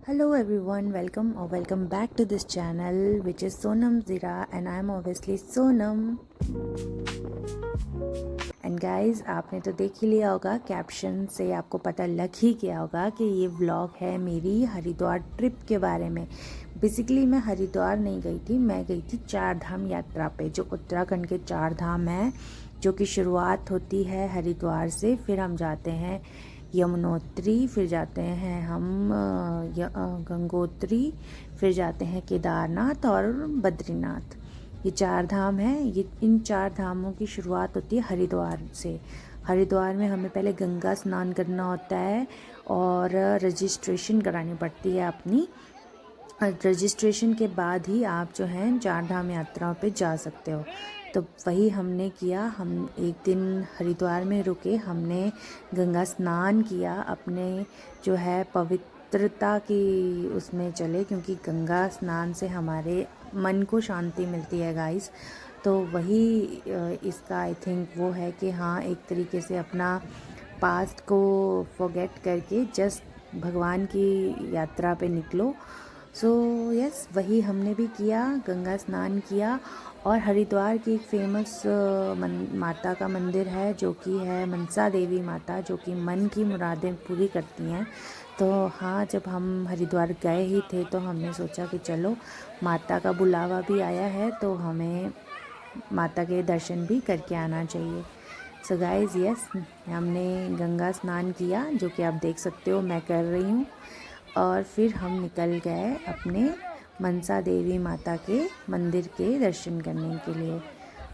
Hello everyone, welcome or welcome back to this channel which is Sonam Zira and I am obviously Sonam. And guys आपने तो देख ही लिया होगा, caption से आपको पता लग ही गया होगा कि ये व्लॉग है मेरी हरिद्वार ट्रिप के बारे में। बेसिकली मैं हरिद्वार नहीं गई थी, मैं गई थी चार धाम यात्रा पे, जो उत्तराखंड के चार धाम हैं, जो कि शुरुआत होती है हरिद्वार से। फिर हम जाते हैं यमुनोत्री, फिर जाते हैं हम गंगोत्री, फिर जाते हैं केदारनाथ और बद्रीनाथ। ये चार धाम हैं। ये इन चार धामों की शुरुआत होती है हरिद्वार से। हरिद्वार में हमें पहले गंगा स्नान करना होता है और रजिस्ट्रेशन करानी पड़ती है अपनी। रजिस्ट्रेशन के बाद ही आप जो हैं चार धाम यात्राओं पे जा सकते हो। तो वही हमने किया। हम एक दिन हरिद्वार में रुके, हमने गंगा स्नान किया, अपने जो है पवित्रता की उसमें चले, क्योंकि गंगा स्नान से हमारे मन को शांति मिलती है गाइस। तो वही इसका आई थिंक वो है कि हाँ, एक तरीके से अपना पास्ट को फॉरगेट करके जस्ट भगवान की यात्रा पे निकलो। सो यस, वही हमने भी किया, गंगा स्नान किया। और हरिद्वार की एक फेमस माता का मंदिर है, जो कि है मनसा देवी माता, जो कि मन की मुरादें पूरी करती हैं। तो हाँ, जब हम हरिद्वार गए ही थे तो हमने सोचा कि चलो, माता का बुलावा भी आया है तो हमें माता के दर्शन भी करके आना चाहिए। सो गाइज़ यस, हमने गंगा स्नान किया, जो कि आप देख सकते हो मैं कर रही हूँ। और फिर हम निकल गए अपने मनसा देवी माता के मंदिर के दर्शन करने के लिए।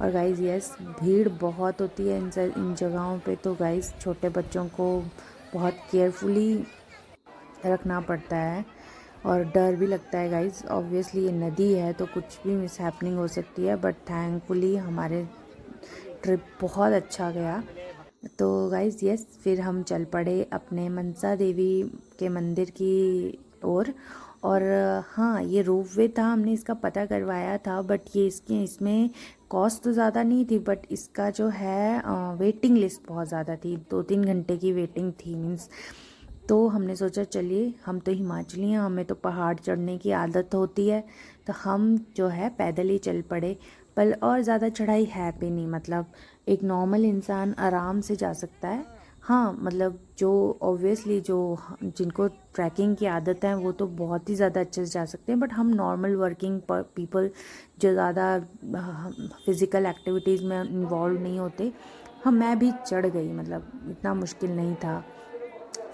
और गाइज़ यस, भीड़ बहुत होती है इन जगहों पे। तो गाइज़, छोटे बच्चों को बहुत केयरफुली रखना पड़ता है और डर भी लगता है गाइज़। ऑब्वियसली ये नदी है तो कुछ भी मिस हैपनिंग हो सकती है, बट थैंकफुली हमारे ट्रिप बहुत अच्छा गया। तो गाइज़ यस, फिर हम चल पड़े अपने मनसा देवी के मंदिर की ओर। और हाँ, ये रोपवे था, हमने इसका पता करवाया था, बट ये इसमें कॉस्ट तो ज़्यादा नहीं थी, बट इसका जो है वेटिंग लिस्ट बहुत ज़्यादा थी। 2-3 घंटे की वेटिंग थी मीन्स। तो हमने सोचा चलिए, हम तो हिमाचली हैं, हमें तो पहाड़ चढ़ने की आदत होती है, तो हम जो है पैदल ही चल पड़े। पर और ज़्यादा चढ़ाई है भी नहीं, मतलब एक नॉर्मल इंसान आराम से जा सकता है। हाँ, मतलब जो ऑब्वियसली जिनको ट्रैकिंग की आदत है वो तो बहुत ही ज़्यादा अच्छे से जा सकते हैं, बट हम नॉर्मल वर्किंग पीपल जो ज़्यादा फिज़िकल एक्टिविटीज़ में इन्वॉल्व नहीं होते, मैं भी चढ़ गई, मतलब इतना मुश्किल नहीं था।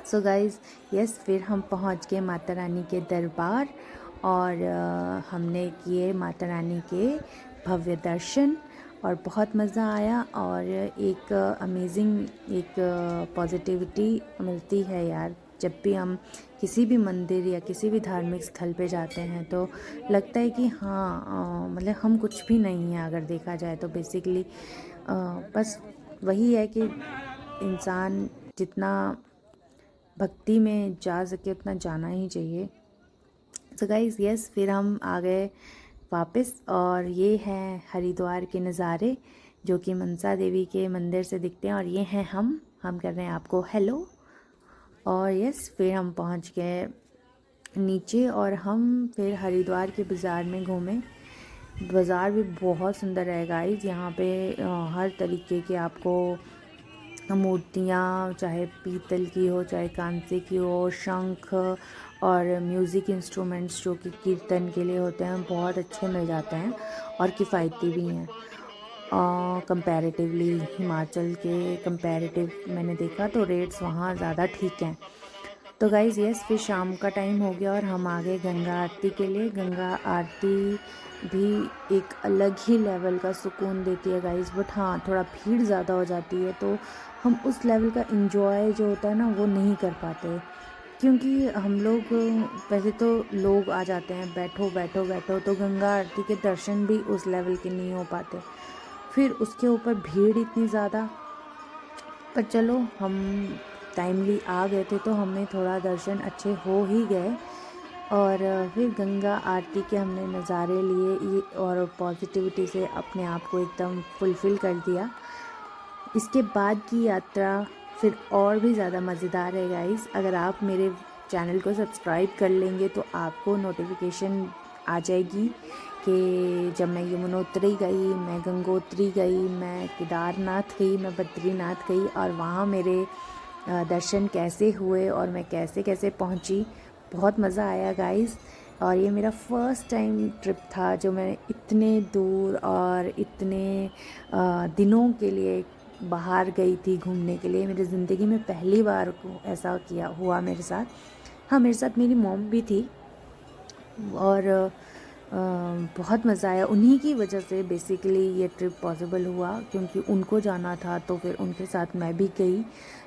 सो गाइज़ यस, फिर हम पहुंच गए माता रानी के दरबार और हमने किए माता रानी के भव्य दर्शन और बहुत मज़ा आया। और एक अमेजिंग एक पॉजिटिविटी मिलती है यार, जब भी हम किसी भी मंदिर या किसी भी धार्मिक स्थल पे जाते हैं तो लगता है कि हाँ, मतलब हम कुछ भी नहीं हैं अगर देखा जाए तो। बेसिकली बस वही है कि इंसान जितना भक्ति में जा सके उतना जाना ही चाहिए। सो गाइज़ यस, फिर हम आ गए वापस और ये हैं हरिद्वार के नज़ारे, जो कि मनसा देवी के मंदिर से दिखते हैं। और ये हैं हम कर रहे हैं आपको हेलो। और यस, फिर हम पहुंच गए नीचे और हम फिर हरिद्वार के बाज़ार में घूमे। बाज़ार भी बहुत सुंदर है गाइस। यहाँ पे हर तरीके के आपको मूर्तियाँ, चाहे पीतल की हो चाहे कांसे की हो, शंख और म्यूज़िक इंस्ट्रूमेंट्स जो कि कीर्तन के लिए होते हैं, बहुत अच्छे मिल जाते हैं और किफ़ायती भी हैं कंपैरेटिवली। हिमाचल के कंपैरेटिव मैंने देखा तो रेट्स वहाँ ज़्यादा ठीक हैं। तो गाइज़ यस, फिर शाम का टाइम हो गया और हम आ गए गंगा आरती के लिए। गंगा आरती भी एक अलग ही लेवल का सुकून देती है गाइज़, बट हाँ, थोड़ा भीड़ ज़्यादा हो जाती है तो हम उस लेवल का एंजॉय जो होता है ना वो नहीं कर पाते। क्योंकि हम लोग पहले तो लोग आ जाते हैं, बैठो बैठो बैठो, तो गंगा आरती के दर्शन भी उस लेवल के नहीं हो पाते। फिर उसके ऊपर भीड़ इतनी ज़्यादा। पर चलो, हम टाइमली आ गए थे तो हमें थोड़ा दर्शन अच्छे हो ही गए। और फिर गंगा आरती के हमने नज़ारे लिए और पॉजिटिविटी से अपने आप को एकदम फुलफ़िल कर दिया। इसके बाद की यात्रा फिर और भी ज़्यादा मज़ेदार है गाइस। अगर आप मेरे चैनल को सब्सक्राइब कर लेंगे तो आपको नोटिफिकेशन आ जाएगी कि जब मैं यमुनोत्री गई, मैं गंगोत्री गई, मैं केदारनाथ गई, मैं बद्रीनाथ गई और वहाँ मेरे दर्शन कैसे हुए और मैं कैसे कैसे पहुँची। बहुत मज़ा आया गाइस। और ये मेरा फ़र्स्ट टाइम ट्रिप था जो मैं इतने दूर और इतने दिनों के लिए बाहर गई थी घूमने के लिए। मेरी ज़िंदगी में पहली बार ऐसा किया हुआ मेरे साथ। हाँ, मेरे साथ मेरी मॉम भी थी और बहुत मज़ा आया। उन्हीं की वजह से बेसिकली ये ट्रिप पॉसिबल हुआ, क्योंकि उनको जाना था तो फिर उनके साथ मैं भी गई,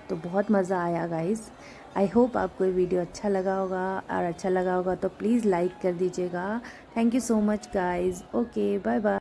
तो बहुत मज़ा आया गाइस। आई होप आपको ये वीडियो अच्छा लगा होगा, और अच्छा लगा होगा तो प्लीज़ लाइक कर दीजिएगा। Thank you so much guys. Okay, bye bye.